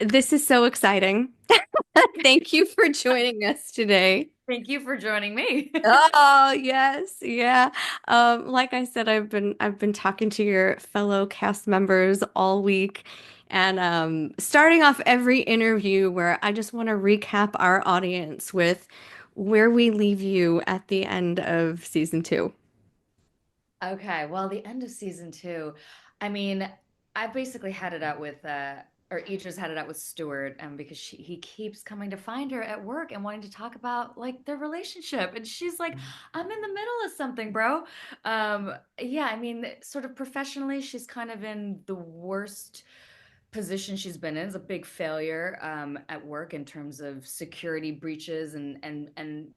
This is so exciting. Thank you for joining us today. Thank you for joining me. Oh, yes. Yeah. Like I said, I've been talking to your fellow cast members all week and starting off every interview where I just want to recap our audience with where we leave you at the end of season two. Okay, well, the end of season two, I mean, I basically had it out with, or Idris had it out with Stuart, because he keeps coming to find her at work and wanting to talk about like their relationship, and she's like, "I'm in the middle of something, bro." Yeah, I mean, sort of professionally, she's kind of in the worst position she's been in. Is a big failure at work in terms of security breaches and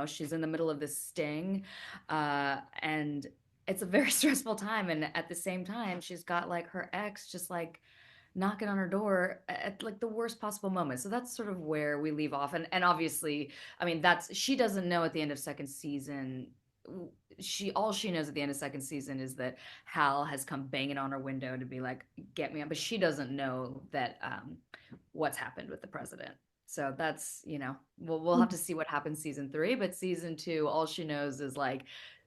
she's in the middle of this sting, and it's a very stressful time. And at the same time, she's got like her ex just like knocking on her door at like the worst possible moment. So that's sort of where we leave off. And obviously, I mean, that's she doesn't know at the end of second season. She all she knows at the end of second season is that Hal has come banging on her window to be like, get me up. But she doesn't know that what's happened with the president. So that's, we'll have to see what happens season three. But season two, all she knows is like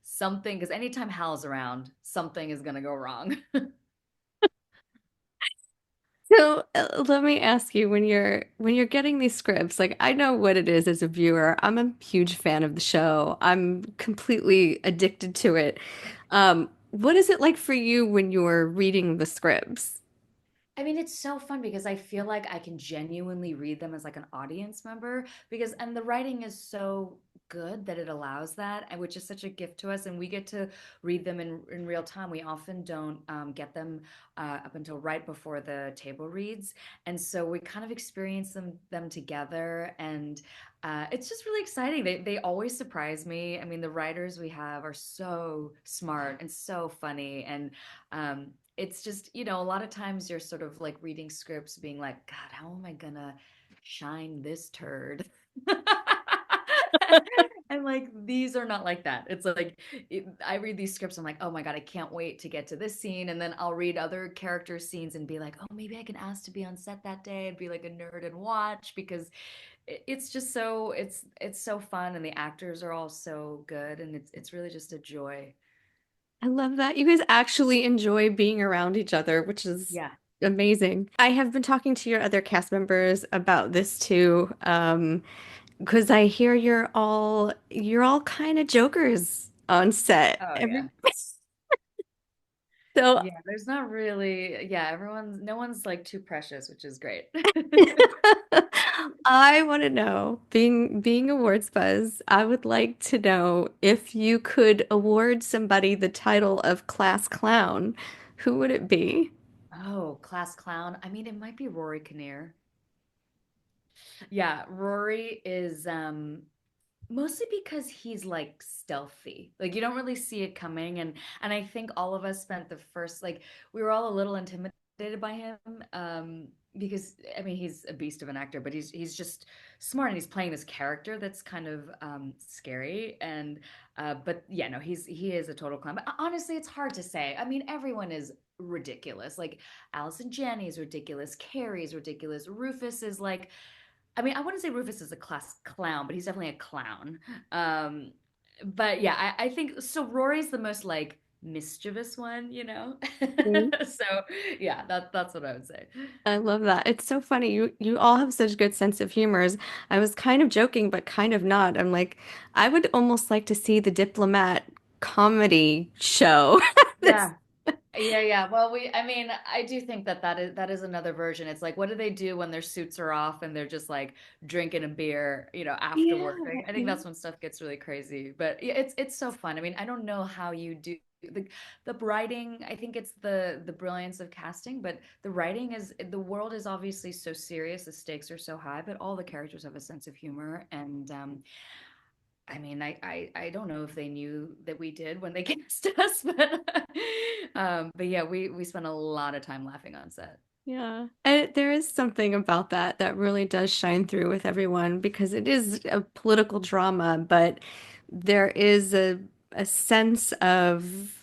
something, because anytime Hal's around, something is gonna go wrong. So let me ask you, when you're getting these scripts, like I know what it is as a viewer. I'm a huge fan of the show. I'm completely addicted to it. What is it like for you when you're reading the scripts? I mean, it's so fun because I feel like I can genuinely read them as like an audience member and the writing is so good that it allows that, and which is such a gift to us. And we get to read them in real time. We often don't get them up until right before the table reads. And so we kind of experience them together. And it's just really exciting. They always surprise me. I mean, the writers we have are so smart and so funny. And it's just, a lot of times you're sort of like reading scripts being like, God, how am I gonna shine this turd? And like these are not like that. It's like I read these scripts, I'm like, oh my God, I can't wait to get to this scene. And then I'll read other character scenes and be like, oh, maybe I can ask to be on set that day and be like a nerd and watch, because it's just so it's so fun, and the actors are all so good, and it's really just a joy. I love that. You guys actually enjoy being around each other, which is Yeah. amazing. I have been talking to your other cast members about this too, because I hear you're all kind of jokers on set. Oh Every yeah. so Yeah, there's not really, yeah, no one's like too precious, which is great. I want to know, being awards buzz, I would like to know if you could award somebody the title of class clown, who would it be? Oh, class clown. I mean, it might be Rory Kinnear. Yeah, Rory is mostly because he's like stealthy. Like you don't really see it coming, and I think all of us spent the first like we were all a little intimidated by him, because I mean he's a beast of an actor, but he's just smart, and he's playing this character that's kind of scary. And but yeah, no, he is a total clown. But honestly, it's hard to say. I mean, everyone is ridiculous. Like Allison Janney is ridiculous, Carrie is ridiculous, Rufus is like, I mean, I wouldn't say Rufus is a class clown, but he's definitely a clown. Um, but yeah, I think so. Rory's the most like mischievous one. So yeah, that's what I would say. I love that. It's so funny. You all have such good sense of humors. I was kind of joking, but kind of not. I'm like, I would almost like to see the Diplomat comedy show. This, Yeah. Yeah, yeah. Well, I mean, I do think that is another version. It's like, what do they do when their suits are off and they're just like drinking a beer, after yeah, work? I think yeah. that's when stuff gets really crazy. But yeah, it's so fun. I mean, I don't know how you do the writing. I think it's the brilliance of casting, but the writing is the world is obviously so serious, the stakes are so high, but all the characters have a sense of humor. And I mean, I don't know if they knew that we did when they cast us, but yeah, we spent a lot of time laughing on set. Yeah. And there is something about that really does shine through with everyone because it is a political drama, but there is a sense of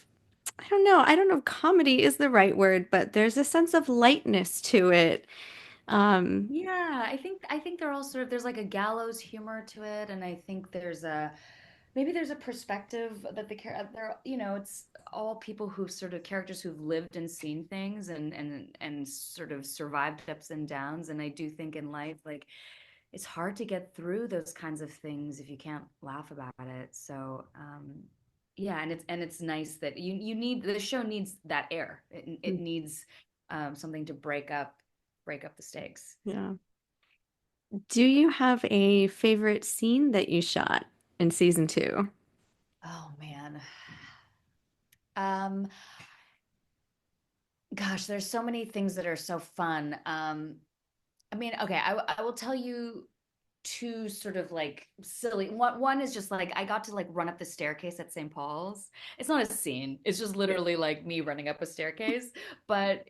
I don't know if comedy is the right word, but there's a sense of lightness to it Yeah, I think they're all sort of there's like a gallows humor to it, and I think there's a maybe there's a perspective that they're it's all people who've sort of characters who've lived and seen things and sort of survived ups and downs, and I do think in life like it's hard to get through those kinds of things if you can't laugh about it. So yeah, and it's nice that you need the show needs that air. It needs something to break up the stakes. Yeah. Do you have a favorite scene that you shot in season two? Oh man. Um, Gosh, there's so many things that are so fun. I mean, okay, I will tell you two sort of like silly. One is just like I got to like run up the staircase at St. Paul's. It's not a scene. It's just literally like me running up a staircase. But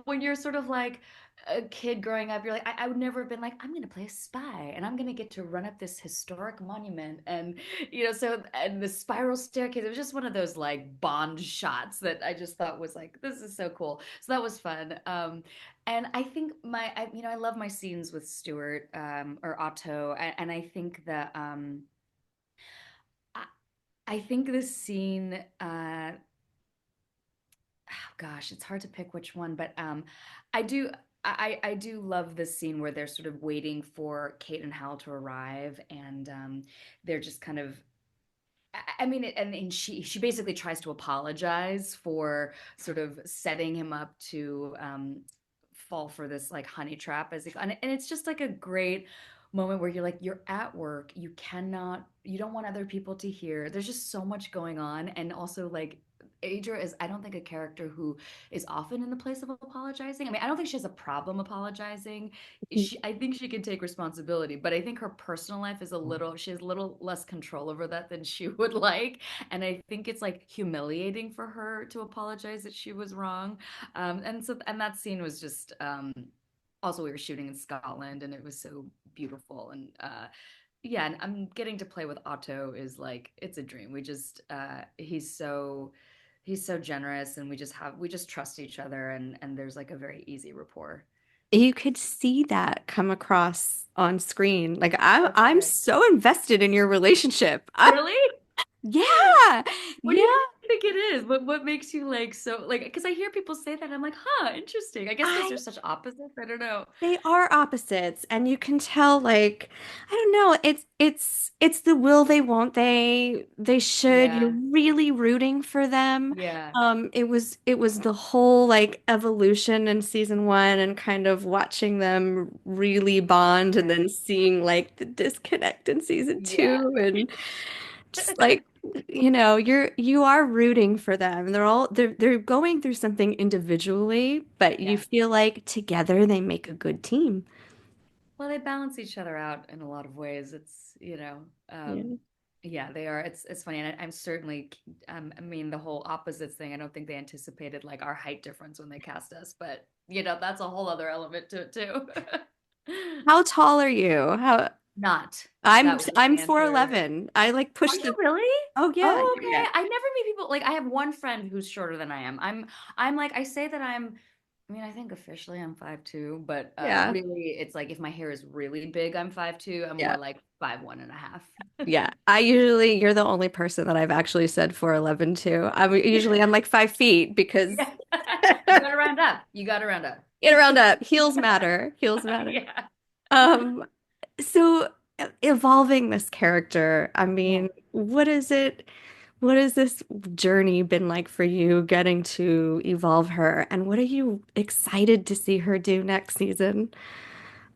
when you're sort of like a kid growing up, you're like, I would never have been like, I'm gonna play a spy and I'm gonna get to run up this historic monument. And so and the spiral staircase, it was just one of those like Bond shots that I just thought was like, this is so cool. So that was fun. And I think I love my scenes with Stuart or Otto, and I think that I, I think this scene, oh gosh, it's hard to pick which one, but I do. I do love this scene where they're sort of waiting for Kate and Hal to arrive, and they're just kind of I mean, and she basically tries to apologize for sort of setting him up to fall for this like honey trap and it's just like a great moment where you're like you're at work, you don't want other people to hear. There's just so much going on, and also like Adra is I don't think a character who is often in the place of apologizing. I mean, I don't think she has a problem apologizing. I think she can take responsibility, but I think her personal life is she has a little less control over that than she would like. And I think it's like humiliating for her to apologize that she was wrong. And that scene was just, also we were shooting in Scotland and it was so beautiful. And, yeah, and I'm getting to play with Otto is like, it's a dream. He's so generous and we just trust each other and there's like a very easy rapport. You could see that come across on screen. Like I'm Okay. so invested in your relationship. Really? Yeah. What do Yeah. you think it is? What makes you like so like because I hear people say that I'm like, huh, interesting. I guess because I they're such opposites. I don't know. They are opposites, and you can tell, like, I don't know, it's the will they, won't they should. You're Yeah. really rooting for them. Yeah. It was the whole like evolution in season one and kind of watching them really bond and Right. then seeing like the disconnect in season Yeah. two and just like you are rooting for them. They're going through something individually, but you Yeah. feel like together they make a good team. Well, they balance each other out in a lot of ways. Yeah. Yeah, they are. It's funny, and I'm certainly, I mean, the whole opposites thing. I don't think they anticipated like our height difference when they cast us, but that's a whole other element to it too. How tall are you? How Not. I'm That was I'm the answer. 4'11". I like Are push you the really? Oh yeah, Oh, yeah, okay. yeah. I never meet people like I have one friend who's shorter than I am. I'm like I say that I mean I think officially I'm 5'2", but Yeah. really it's like if my hair is really big, I'm 5'2". I'm more Yeah. like 5'1.5". Yeah. You're the only person that I've actually said 4'11" to. I'm like 5 feet because Yeah. You gotta round up. You gotta round up. get around up. Heels matter. Heels matter. Yeah. Um, so evolving this character, I Yeah. mean, what has this journey been like for you getting to evolve her? And what are you excited to see her do next season?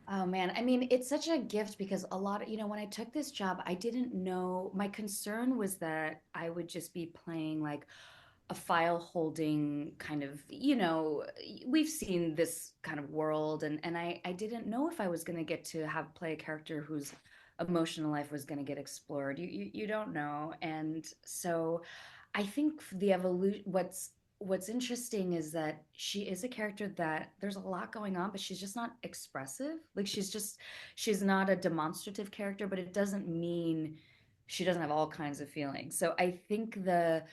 Oh man, I mean, it's such a gift because a lot of, when I took this job, I didn't know. My concern was that I would just be playing like a file holding kind of, we've seen this kind of world and I didn't know if I was going to get to have play a character whose emotional life was going to get explored. You don't know. And so I think the evolution what's interesting is that she is a character that there's a lot going on, but she's just not expressive. Like she's not a demonstrative character, but it doesn't mean she doesn't have all kinds of feelings. So I think the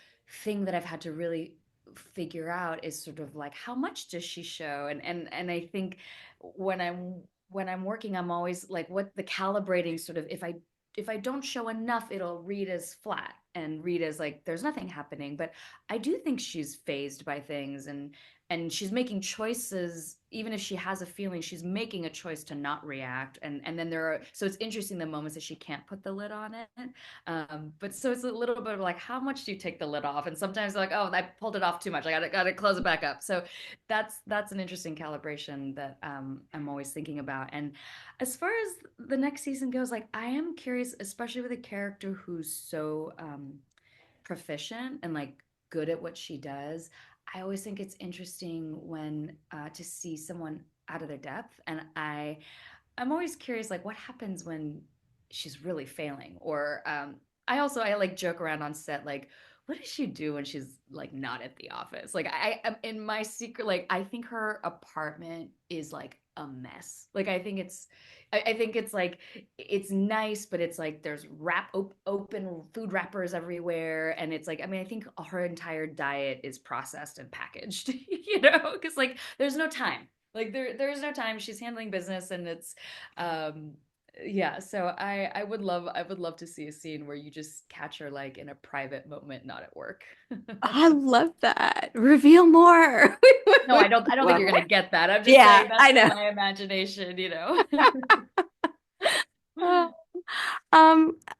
thing that I've had to really figure out is sort of like how much does she show? And I think when I'm working, I'm always like, what the calibrating sort of, if I don't show enough, it'll read as flat and read as like there's nothing happening. But I do think she's phased by things, and she's making choices. Even if she has a feeling, she's making a choice to not react. And then there are, so it's interesting the moments that she can't put the lid on it. But so it's a little bit of like, how much do you take the lid off? And sometimes like, oh, I pulled it off too much. I gotta close it back up. So that's an interesting calibration that I'm always thinking about. And as far as the next season goes, like I am curious, especially with a character who's so proficient and like good at what she does. I always think it's interesting when to see someone out of their depth, and I'm always curious, like what happens when she's really failing, or I like joke around on set, like what does she do when she's like not at the office? Like I am in my secret, like I think her apartment is like a mess. Like I think it's like it's nice, but it's like there's open food wrappers everywhere, and it's like I mean I think her entire diet is processed and packaged, you know, because like there's no time. Like there's no time. She's handling business, and it's um yeah, so I would love to see a scene where you just catch her like in a private moment, not at work. I love that. Reveal more. No, I don't think you're gonna get that. I'm just Yeah, saying that's I in know. my imagination, you know. Uh,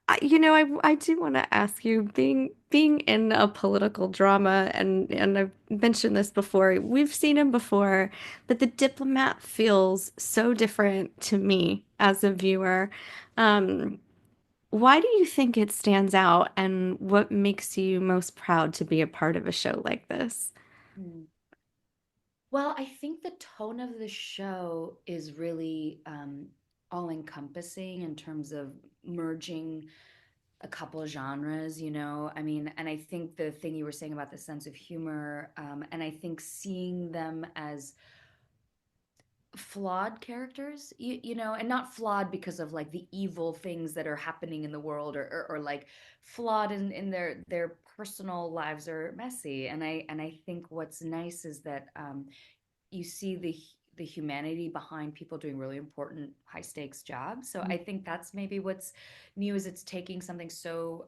I do want to ask you, being in a political drama, and I've mentioned this before, we've seen him before, but the Diplomat feels so different to me as a viewer. Um, why do you think it stands out, and what makes you most proud to be a part of a show like this? Hmm. Well, I think the tone of the show is really all encompassing in terms of merging a couple of genres, you know. I mean, and I think the thing you were saying about the sense of humor, and I think seeing them as flawed characters, you know, and not flawed because of like the evil things that are happening in the world, or like flawed in their personal lives are messy. And I think what's nice is that you see the humanity behind people doing really important high stakes jobs. So I think that's maybe what's new, is it's taking something so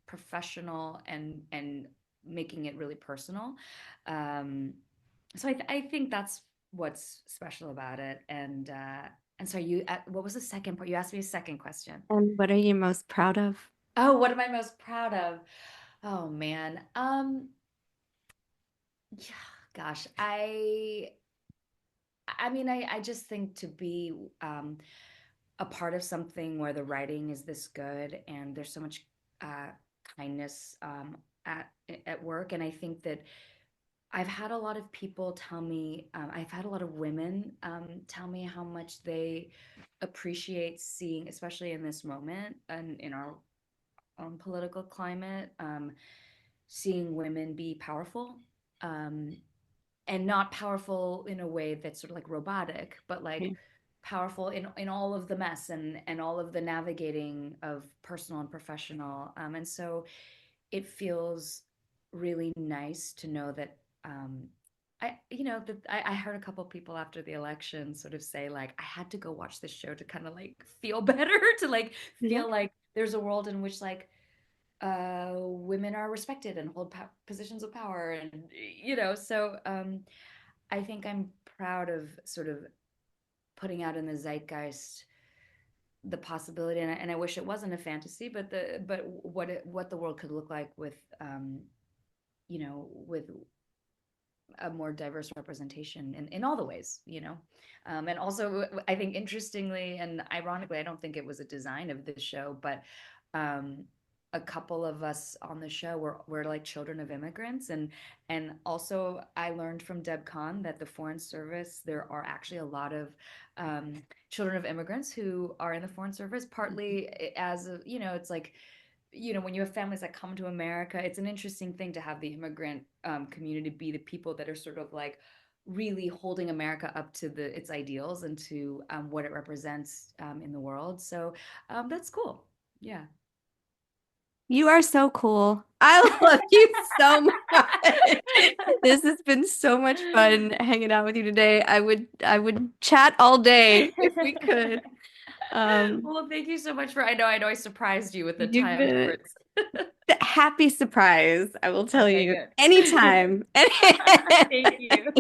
professional and making it really personal. Um, so I think that's what's special about it. And so you, what was the second part? You asked me a second question. And what are you most proud of? Oh, what am I most proud of? Oh man. Yeah, gosh, I mean, I just think to be a part of something where the writing is this good and there's so much uh, kindness at at work, and I think that I've had a lot of people tell me, I've had a lot of women tell me how much they appreciate seeing, especially in this moment and in our own political climate, seeing women be powerful. Um, and not powerful in a way that's sort of like robotic, but like powerful in all of the mess and all of the navigating of personal and professional. And so it feels really nice to know that I heard a couple people after the election sort of say like I had to go watch this show to kind of like feel better, to like Yeah. feel like there's a world in which like women are respected and hold positions of power, and so I think I'm proud of sort of putting out in the zeitgeist the possibility, and I wish it wasn't a fantasy, but what the world could look like with with a more diverse representation in all the ways, and also I think interestingly and ironically, I don't think it was a design of this show, but um, a couple of us on the show were like children of immigrants, and also I learned from Deb Khan that the Foreign Service, there are actually a lot of children of immigrants who are in the Foreign Service, partly as a, it's like when you have families that come to America, it's an interesting thing to have the immigrant community be the people that are sort of like really holding America up to its ideals and to what it represents in the world. So that's cool. Yeah. You are so cool. I love you so much. This has been so much fun hanging out with you today. I would chat all day if we could. Um, Well, thank you so much for I know I surprised you with the you've time been difference. a happy surprise, I will tell Okay, you good. anytime. Thank you.